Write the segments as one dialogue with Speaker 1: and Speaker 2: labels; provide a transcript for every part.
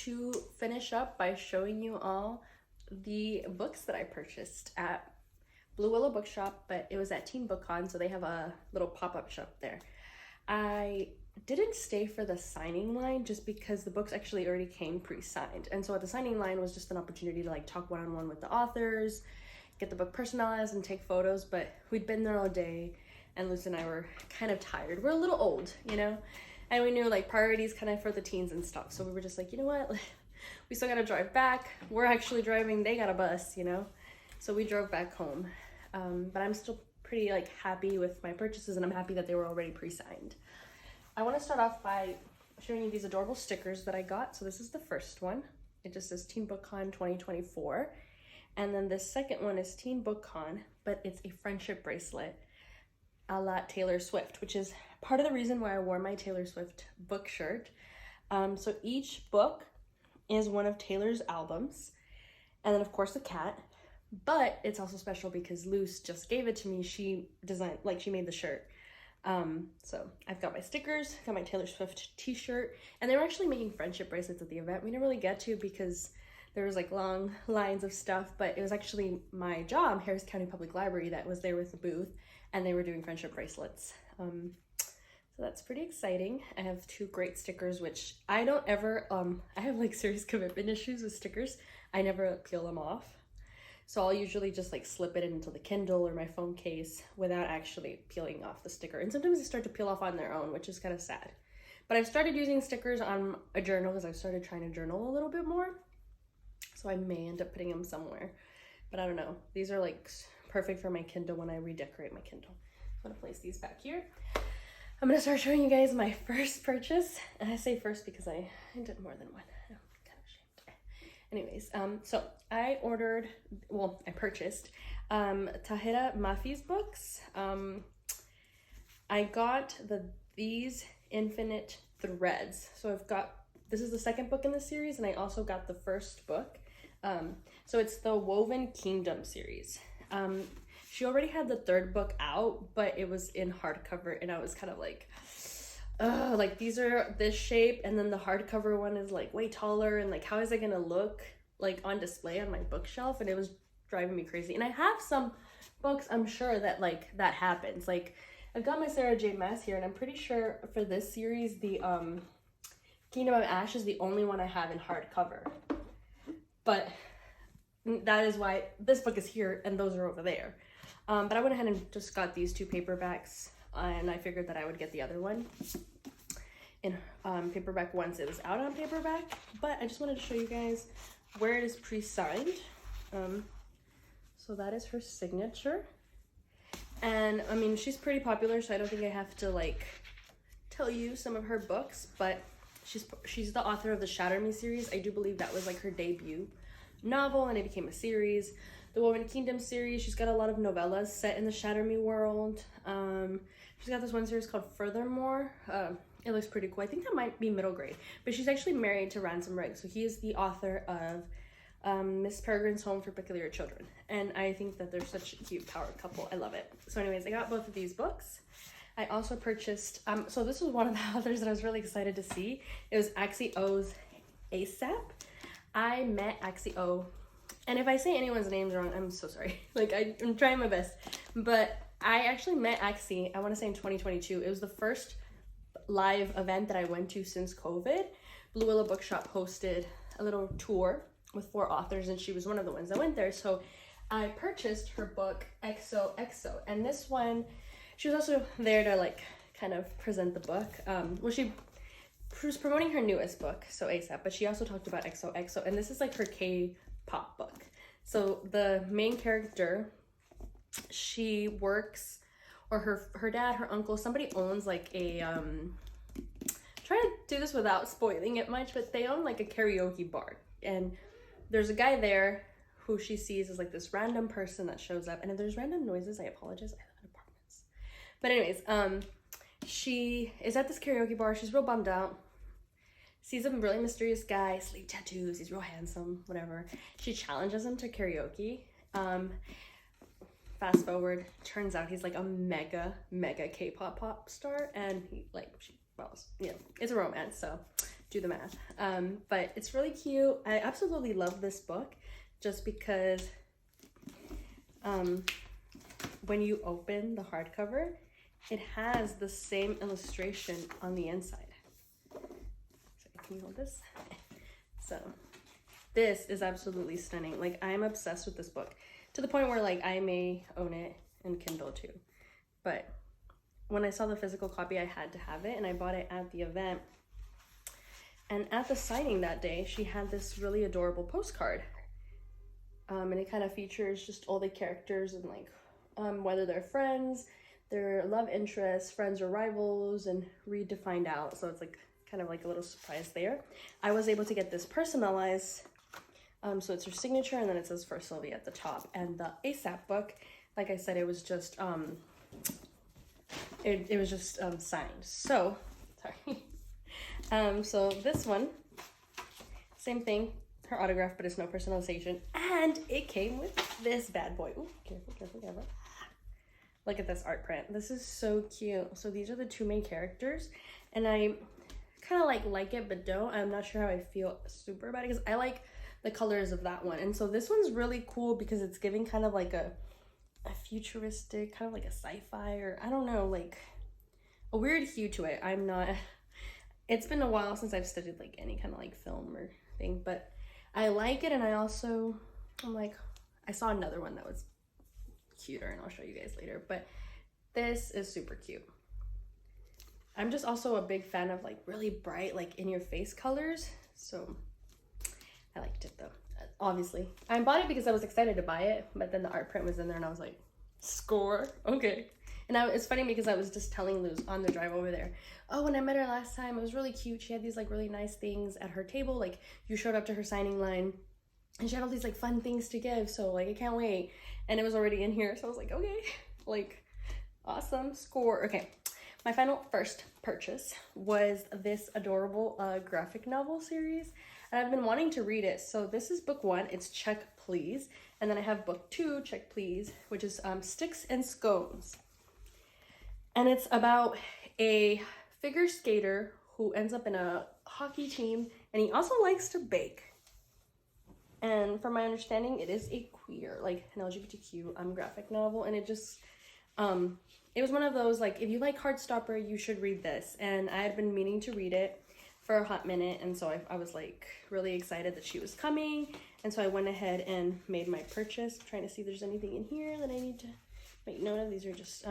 Speaker 1: to finish up by showing you all the books that I purchased at Blue Willow Bookshop, but it was at Teen Book Con, so they have a little pop-up shop there. I didn't stay for the signing line just because the books actually already came pre-signed, and so at the signing line was just an opportunity to like talk one-on-one with the authors, get the book personalized and take photos. But we'd been there all day and Lucy and I were kind of tired. We're a little old, you know, and we knew like priorities kind of for the teens and stuff, so we were just like, you know what, we still gotta drive back. We're actually driving, they got a bus, you know, so we drove back home. But I'm still pretty like happy with my purchases, and I'm happy that they were already pre-signed. I want to start off by showing you these adorable stickers that I got. So this is the first one. It just says Teen Book Con 2024. And then the second one is Teen Book Con, but it's a friendship bracelet a la Taylor Swift, which is part of the reason why I wore my Taylor Swift book shirt. So each book is one of Taylor's albums, and then of course the cat. But it's also special because Luce just gave it to me. She designed, like, she made the shirt. So I've got my stickers, got my Taylor Swift t-shirt, and they were actually making friendship bracelets at the event. We didn't really get to because there was like long lines of stuff, but it was actually my job, Harris County Public Library, that was there with the booth, and they were doing friendship bracelets. So that's pretty exciting. I have two great stickers, which I don't ever, I have like serious commitment issues with stickers. I never peel them off. So I'll usually just like slip it into the Kindle or my phone case without actually peeling off the sticker. And sometimes they start to peel off on their own, which is kind of sad. But I've started using stickers on a journal because I've started trying to journal a little bit more. So I may end up putting them somewhere, but I don't know. These are like perfect for my Kindle when I redecorate my Kindle. I'm gonna place these back here. I'm gonna start showing you guys my first purchase. And I say first because I did more than one. Anyways, so I purchased Tahira Mafi's books. I got these Infinite Threads. So this is the second book in the series, and I also got the first book. So it's the Woven Kingdom series. She already had the third book out, but it was in hardcover, and I was kind of like, like these are this shape, and then the hardcover one is like way taller, and like how is it gonna look like on display on my bookshelf? And it was driving me crazy. And I have some books, I'm sure that like that happens. Like I've got my Sarah J Maas here, and I'm pretty sure for this series the Kingdom of Ash is the only one I have in hardcover, but that is why this book is here and those are over there. But I went ahead and just got these two paperbacks, and I figured that I would get the other one in paperback once it was out on paperback. But I just wanted to show you guys where it is pre-signed. So that is her signature, and I mean, she's pretty popular, so I don't think I have to like tell you some of her books, but she's the author of the Shatter Me series. I do believe that was like her debut novel, and it became a series. The Woven Kingdom series, she's got a lot of novellas set in the Shatter Me world. She's got this one series called Furthermore. It looks pretty cool. I think that might be middle grade, but she's actually married to Ransom Riggs, so he is the author of Miss Peregrine's Home for Peculiar Children, and I think that they're such a cute power couple. I love it. So anyways, I got both of these books. I also purchased, so this was one of the authors that I was really excited to see. It was Axie O's ASAP. I met Axie O, and if I say anyone's names wrong, I'm so sorry. Like, I'm trying my best. But I actually met Axie, I want to say in 2022. It was the first live event that I went to since COVID. Blue Willow Bookshop hosted a little tour with 4 authors, and she was one of the ones that went there. So I purchased her book, XOXO. And this one, she was also there to like kind of present the book. Well, she was promoting her newest book, so ASAP, but she also talked about XOXO, and this is like her K-pop book. So the main character, she works, or her dad, her uncle, somebody owns like a, try to do this without spoiling it much, but they own like a karaoke bar, and there's a guy there who she sees as like this random person that shows up, and if there's random noises, I apologize, I live in apartments. But anyways, she is at this karaoke bar, she's real bummed out, sees a really mysterious guy, sleeve tattoos, he's real handsome, whatever. She challenges him to karaoke. Fast forward, turns out he's like a mega K-pop pop star, and he like, well, yeah, it's a romance, so do the math. But it's really cute. I absolutely love this book just because when you open the hardcover, it has the same illustration on the inside. So can you hold this? So this is absolutely stunning. Like, I'm obsessed with this book to the point where like I may own it in Kindle too. But when I saw the physical copy, I had to have it, and I bought it at the event. And at the signing that day, she had this really adorable postcard. And it kind of features just all the characters and like whether they're friends, their love interests, friends or rivals, and read to find out. So it's like kind of like a little surprise there. I was able to get this personalized. So it's her signature, and then it says for Sylvia at the top. And the ASAP book, like I said, it was just it was just signed. So sorry. So this one, same thing, her autograph, but it's no personalization, and it came with this bad boy. Ooh, careful, careful, careful. Look at this art print. This is so cute. So these are the two main characters, and I kind of like it but don't. I'm not sure how I feel super about it because I like the colors of that one. And so this one's really cool because it's giving kind of like a futuristic, kind of like a sci-fi, or I don't know, like a weird hue to it. I'm not, it's been a while since I've studied like any kind of like film or thing, but I like it. And I'm like, I saw another one that was cuter, and I'll show you guys later, but this is super cute. I'm just also a big fan of like really bright, like in your face colors, so I liked it though. Obviously I bought it because I was excited to buy it, but then the art print was in there and I was like, score, okay. And it's funny because I was just telling Luz on the drive over there, oh, when I met her last time, it was really cute. She had these like really nice things at her table, like you showed up to her signing line and she had all these like fun things to give, so like I can't wait. And it was already in here, so I was like, okay, like awesome, score. Okay, my final first purchase was this adorable graphic novel series, and I've been wanting to read it. So this is book 1, it's Check Please, and then I have book 2, Check Please, which is Sticks and Scones. And it's about a figure skater who ends up in a hockey team, and he also likes to bake. And from my understanding, it is a queer, like an LGBTQ graphic novel, and it just, it was one of those, like, if you like Heartstopper, you should read this. And I had been meaning to read it for a hot minute, and so I was like really excited that she was coming, and so I went ahead and made my purchase. I'm trying to see if there's anything in here that I need to make note of. These are just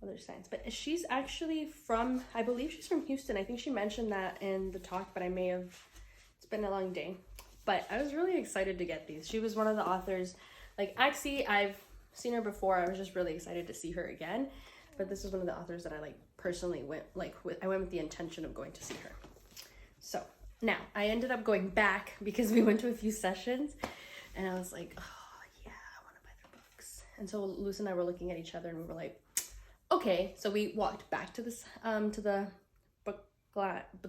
Speaker 1: other signs, but she's actually from, I believe she's from Houston. I think she mentioned that in the talk, but I may have, it's been a long day. But I was really excited to get these. She was one of the authors, like Axie, I've seen her before. I was just really excited to see her again, but this is one of the authors that I like personally went like with. I went with the intention of going to see her. So now I ended up going back because we went to a few sessions, and I was like, oh yeah, I want to buy their books. And so Luce and I were looking at each other, and we were like, okay. So we walked back to this to the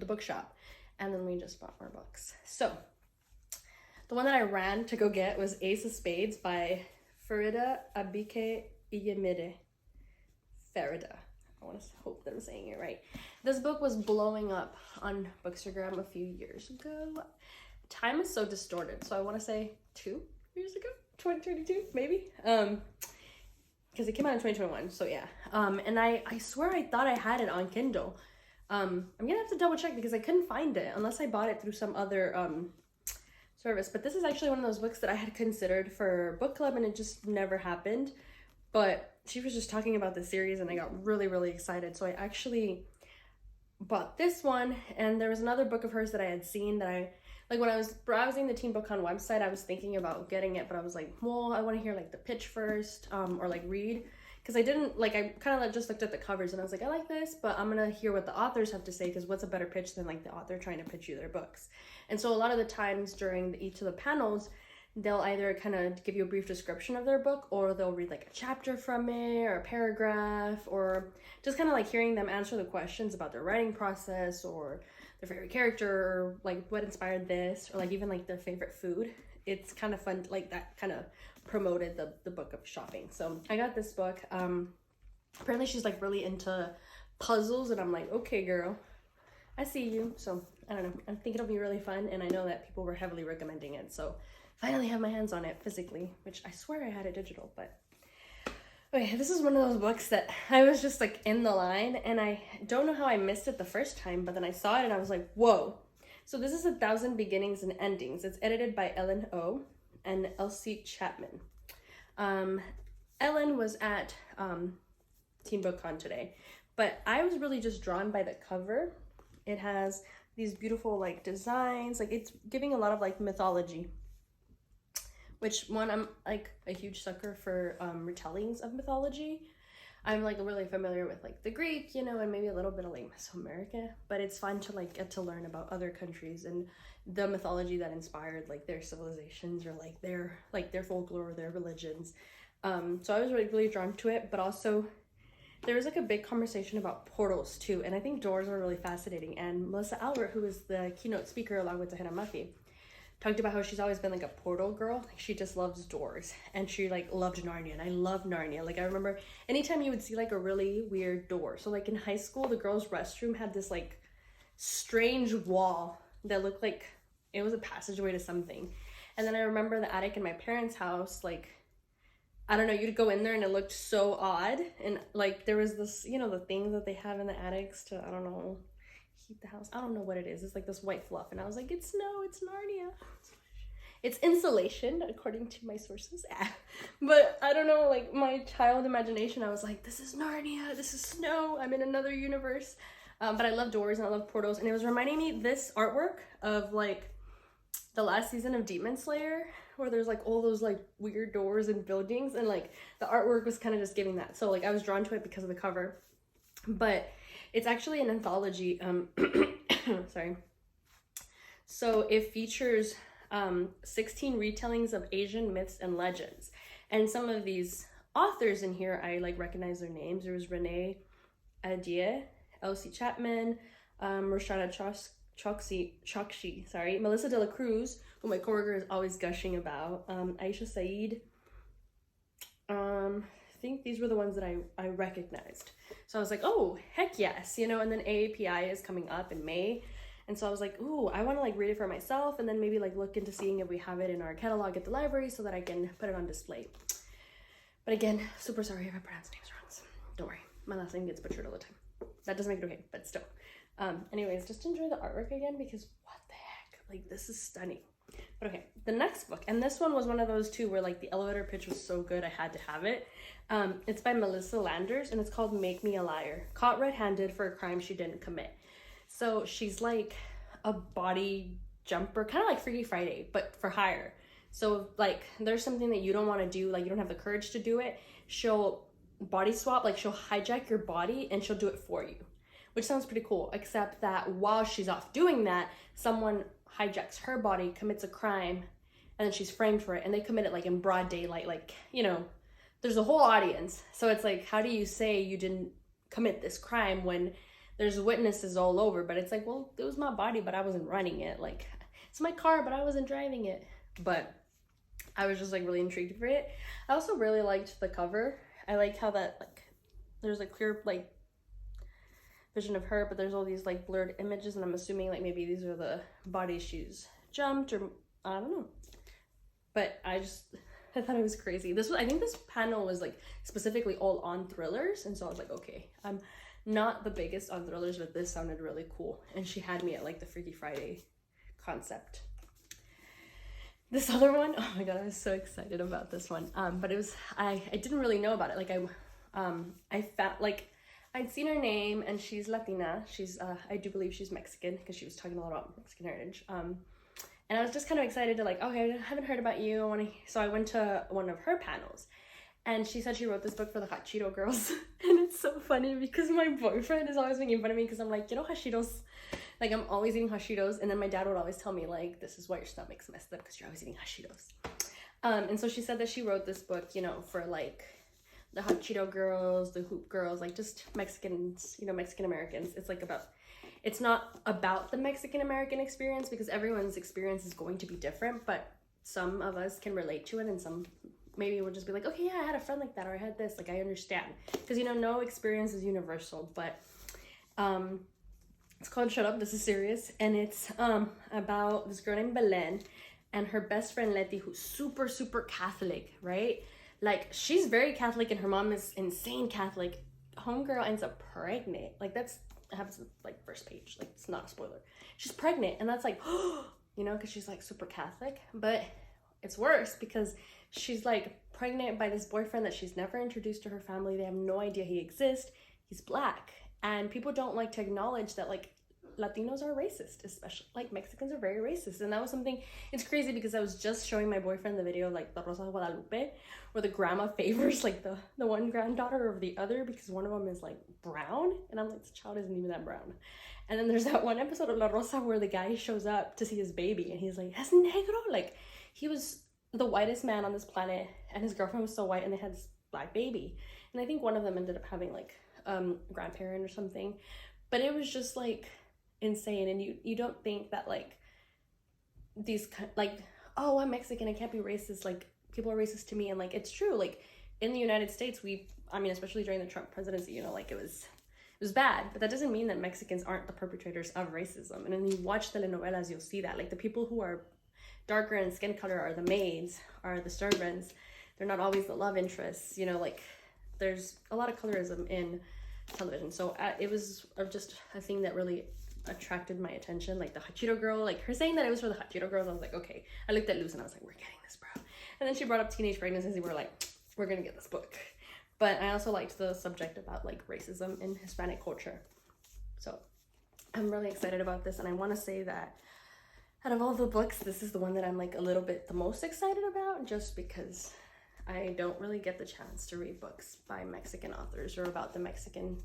Speaker 1: bookshop, and then we just bought more books. So the one that I ran to go get was Ace of Spades by Farida Abike Iyemide. Farida. I want to hope that I'm saying it right. This book was blowing up on Bookstagram a few years ago. Time is so distorted, so I want to say 2 years ago, 2022 maybe, because it came out in 2021. So yeah, and I swear I thought I had it on Kindle. I'm gonna have to double check because I couldn't find it unless I bought it through some other service. But this is actually one of those books that I had considered for book club, and it just never happened. But she was just talking about the series, and I got really, really excited. So I actually bought this one, and there was another book of hers that I had seen that I, like when I was browsing the Teen Book Con website, I was thinking about getting it, but I was like, well, I want to hear like the pitch first, or like read, because I didn't, like, I kind of like just looked at the covers, and I was like, I like this, but I'm going to hear what the authors have to say, because what's a better pitch than like the author trying to pitch you their books. And so a lot of the times during each of the panels, they'll either kind of give you a brief description of their book, or they'll read like a chapter from it or a paragraph, or just kind of like hearing them answer the questions about their writing process or their favorite character, or like what inspired this, or like even like their favorite food. It's kind of fun, like that kind of promoted the book of shopping. So I got this book. Apparently she's like really into puzzles, and I'm like, okay girl, I see you. So I don't know. I think it'll be really fun, and I know that people were heavily recommending it. So finally have my hands on it physically, which I swear I had it digital, but okay, this is one of those books that I was just like in the line, and I don't know how I missed it the first time, but then I saw it and I was like, whoa. So this is 1,000 Beginnings and Endings. It's edited by Ellen O and Elsie Chapman. Ellen was at Teen Book Con today, but I was really just drawn by the cover. It has these beautiful like designs, like it's giving a lot of like mythology, which one, I'm like a huge sucker for retellings of mythology. I'm like really familiar with like the Greek, you know, and maybe a little bit of like Mesoamerica, but it's fun to like get to learn about other countries and the mythology that inspired like their civilizations or like their folklore, their religions. So I was really drawn to it, but also there was like a big conversation about portals too, and I think doors are really fascinating. And Melissa Albert, who is the keynote speaker along with Tahina Murphy, talked about how she's always been like a portal girl. Like she just loves doors, and she like loved Narnia, and I love Narnia. Like I remember anytime you would see like a really weird door. So like in high school, the girls' restroom had this like strange wall that looked like it was a passageway to something. And then I remember the attic in my parents' house, like I don't know, you'd go in there and it looked so odd, and like there was this, you know, the things that they have in the attics to, I don't know, heat the house. I don't know what it is. It's like this white fluff, and I was like, it's snow, it's Narnia. It's insulation, according to my sources. But I don't know, like my child imagination, I was like, this is Narnia, this is snow, I'm in another universe. But I love doors and I love portals, and it was reminding me this artwork of like the last season of Demon Slayer, where there's like all those like weird doors and buildings, and like the artwork was kind of just giving that. So like I was drawn to it because of the cover, but it's actually an anthology. Sorry. So it features 16 retellings of Asian myths and legends, and some of these authors in here I like recognize their names. There was Renee Adier, Elsie Chapman, Roshana Chokshi, sorry, Melissa De La Cruz, who my coworker is always gushing about, Aisha Saeed. I think these were the ones that I recognized. So I was like, oh, heck yes, you know, and then AAPI is coming up in May. And so I was like, ooh, I want to like read it for myself, and then maybe like look into seeing if we have it in our catalog at the library so that I can put it on display. But again, super sorry if I pronounce names wrong. So don't worry, my last name gets butchered all the time. That doesn't make it okay, but still. Anyways, just enjoy the artwork again, because what the heck, like this is stunning. But okay, the next book, and this one was one of those two where like the elevator pitch was so good I had to have it. It's by Melissa Landers, and it's called Make Me a Liar, Caught Red-Handed for a Crime She Didn't Commit. So she's like a body jumper, kind of like Freaky Friday, but for hire. So like there's something that you don't want to do, like you don't have the courage to do it, she'll body swap, like she'll hijack your body and she'll do it for you, which sounds pretty cool, except that while she's off doing that, someone hijacks her body, commits a crime, and then she's framed for it, and they commit it like in broad daylight, like, you know, there's a whole audience. So it's like, how do you say you didn't commit this crime when there's witnesses all over? But it's like, well, it was my body, but I wasn't running it. Like, it's my car, but I wasn't driving it. But I was just like really intrigued for it. I also really liked the cover. I like how that like there's a clear like vision of her, but there's all these like blurred images, and I'm assuming like maybe these are the bodies she's jumped, or I don't know. But I thought it was crazy. I think this panel was like specifically all on thrillers, and so I was like, okay, I'm not the biggest on thrillers, but this sounded really cool, and she had me at like the Freaky Friday concept. This other one, oh my god, I was so excited about this one. But it was, I didn't really know about it. Like I found, like, I'd seen her name, and she's Latina. She's, I do believe she's Mexican, because she was talking a lot about Mexican heritage. And I was just kind of excited to like, okay, I haven't heard about you. So I went to one of her panels, and she said she wrote this book for the Hot Cheeto girls. And it's so funny because my boyfriend is always making fun of me because I'm like, you know, Hot Cheetos, like I'm always eating Hot Cheetos. And then my dad would always tell me like, this is why your stomach's messed up, because you're always eating Hot Cheetos. And so she said that she wrote this book, you know, for like the Hot Cheeto girls, the Hoop girls, like just Mexicans, you know, Mexican Americans. It's like it's not about the Mexican American experience, because everyone's experience is going to be different, but some of us can relate to it, and some maybe we'll just be like, okay, yeah, I had a friend like that, or I had this, like I understand, because you know, no experience is universal. But It's called Shut Up, This Is Serious. And it's about this girl named Belen and her best friend Letty, who's super, super Catholic, right? Like, she's very Catholic and her mom is insane Catholic. Homegirl ends up pregnant. Like, that's happens like first page. Like, it's not a spoiler. She's pregnant, and that's like, you know, because she's like super Catholic. But it's worse because she's like pregnant by this boyfriend that she's never introduced to her family. They have no idea he exists. He's Black. And people don't like to acknowledge that, like, Latinos are racist, especially, like, Mexicans are very racist. And that was something, it's crazy because I was just showing my boyfriend the video, like, the Rosa de Guadalupe, where the grandma favors, like, the one granddaughter over the other because one of them is, like, brown. And I'm like, this child isn't even that brown. And then there's that one episode of La Rosa where the guy shows up to see his baby and he's like, es negro. Like, he was the whitest man on this planet and his girlfriend was so white and they had this Black baby. And I think one of them ended up having, like, grandparent or something, but it was just like insane. And you don't think that like these like, oh, I'm Mexican, I can't be racist, like people are racist to me. And like, it's true, like in the United States, I mean especially during the Trump presidency, you know, like it was bad, but that doesn't mean that Mexicans aren't the perpetrators of racism. And when you watch telenovelas, you'll see that like the people who are darker in skin color are the maids, are the servants, they're not always the love interests, you know, like there's a lot of colorism in television. So it was just a thing that really attracted my attention. Like the Hachiro girl, like her saying that it was for the Hachiro girls, I was like, okay. I looked at Luz and I was like, we're getting this, bro. And then she brought up teenage pregnancies and we were like, we're gonna get this book. But I also liked the subject about like racism in Hispanic culture. So I'm really excited about this. And I want to say that out of all the books, this is the one that I'm like a little bit the most excited about, just because I don't really get the chance to read books by Mexican authors or about a Mexican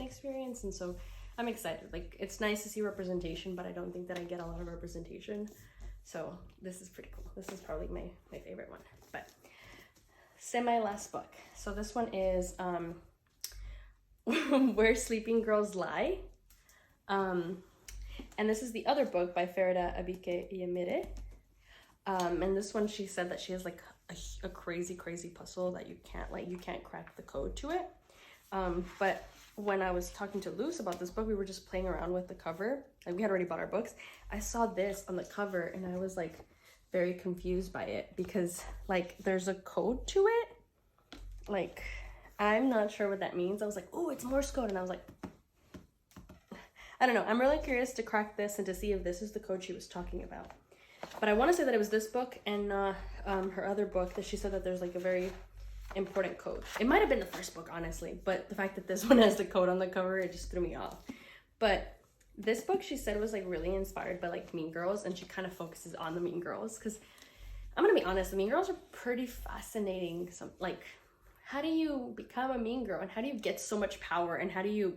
Speaker 1: experience. And so I'm excited. Like, it's nice to see representation, but I don't think that I get a lot of representation. So this is pretty cool. This is probably my favorite one. But semi-last book. So this one is Where Sleeping Girls Lie. And this is the other book by Ferida Abike Yemire. And this one, she said that she has like a crazy puzzle that you can't crack the code to it. But when I was talking to Luz about this book, we were just playing around with the cover. Like, we had already bought our books. I saw this on the cover and I was like very confused by it because like there's a code to it. Like, I'm not sure what that means. I was like, oh, it's Morse code. And I was like, I don't know. I'm really curious to crack this and to see if this is the code she was talking about. But I want to say that it was this book and her other book that she said that there's like a very important code. It might have been the first book, honestly, but the fact that this one has the code on the cover, it just threw me off. But this book, she said, was like really inspired by like Mean Girls, and she kind of focuses on the Mean Girls because I'm gonna be honest, the Mean Girls are pretty fascinating. Like, how do you become a mean girl and how do you get so much power and how do you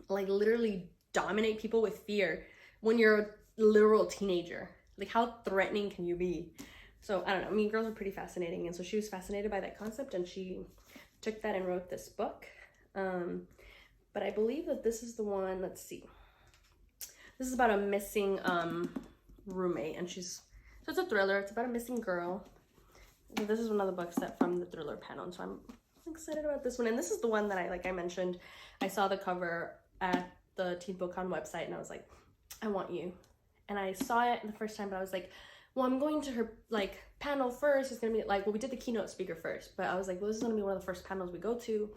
Speaker 1: like literally dominate people with fear when you're a literal teenager? Like, how threatening can you be? So I don't know, Mean Girls are pretty fascinating. And so she was fascinated by that concept and she took that and wrote this book. But I believe that this is the one, let's see. This is about a missing roommate, and so it's a thriller. It's about a missing girl. And this is one of the books that from the thriller panel. So I'm excited about this one. And this is the one that I mentioned, I saw the cover at the Teen Book Con website and I was like, I want you. And I saw it the first time, but I was like, well, I'm going to her like panel first. It's gonna be like, well, we did the keynote speaker first, but I was like, well, this is gonna be one of the first panels we go to.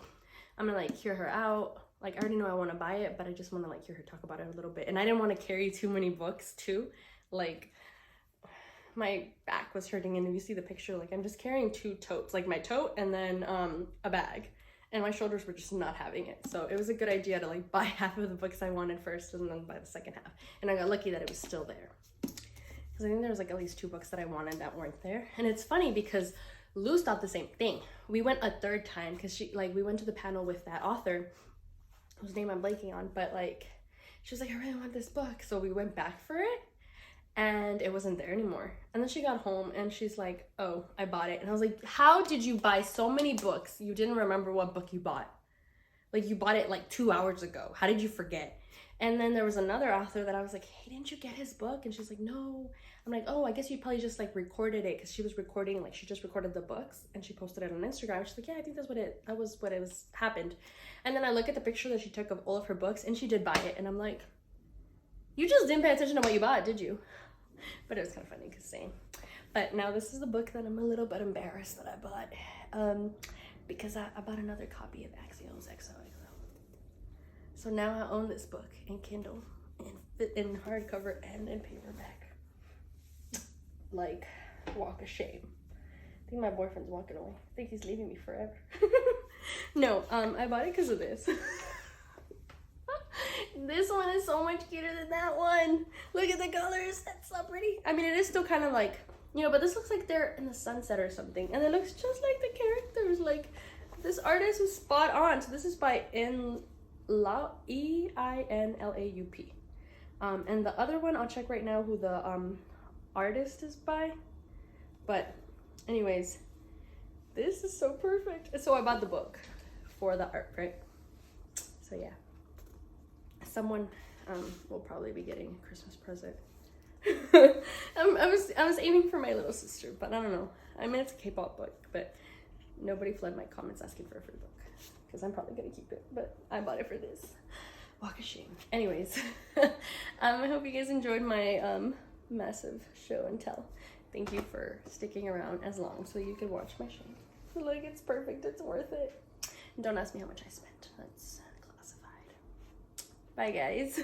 Speaker 1: I'm gonna like hear her out. Like, I already know I want to buy it, but I just want to like hear her talk about it a little bit. And I didn't want to carry too many books too. Like, my back was hurting, and if you see the picture, like I'm just carrying two totes, like my tote and then a bag, and my shoulders were just not having it. So it was a good idea to like buy half of the books I wanted first and then buy the second half. And I got lucky that it was still there, because I think there was like at least 2 books that I wanted that weren't there. And it's funny because Luz thought the same thing. We went a third time because we went to the panel with that author whose name I'm blanking on, but like she was like, I really want this book. So we went back for it and it wasn't there anymore. And then she got home and she's like, oh, I bought it. And I was like, how did you buy so many books? You didn't remember what book you bought. Like, you bought it like 2 hours ago. How did you forget? And then there was another author that I was like, hey, didn't you get his book? And she's like, no. I'm like, oh, I guess you probably just like recorded it, because she was recording, like she just recorded the books and she posted it on Instagram. She's like, yeah, I think that was what it was happened. And then I look at the picture that she took of all of her books, and she did buy it. And I'm like, you just didn't pay attention to what you bought, did you? But it was kind of funny because same. But now this is the book that I'm a little bit embarrassed that I bought, because I bought another copy of Axios XOXO. So now I own this book in Kindle, in hardcover and in paperback. Like, walk of shame. I think my boyfriend's walking away. I think he's leaving me forever. No, I bought it because of this. This one is so much cuter than that one. Look at the colors. That's so pretty. I mean, it is still kind of like, you know, but this looks like they're in the sunset or something. And it looks just like the characters. Like, this artist was spot on. So this is by Einlaup. And the other one, I'll check right now who the artist is by. But anyways, this is so perfect. So I bought the book for the art, right? So yeah. Someone will probably be getting a Christmas present. I was aiming for my little sister, but I don't know. I mean, it's a K-pop book, but nobody flood my comments asking for a free book, because I'm probably gonna keep it, but I bought it for this. Walk of shame. Anyways, I hope you guys enjoyed my massive show and tell. Thank you for sticking around as long so you could watch my shame. Look, it's perfect. It's worth it. And don't ask me how much I spent. That's classified. Bye, guys.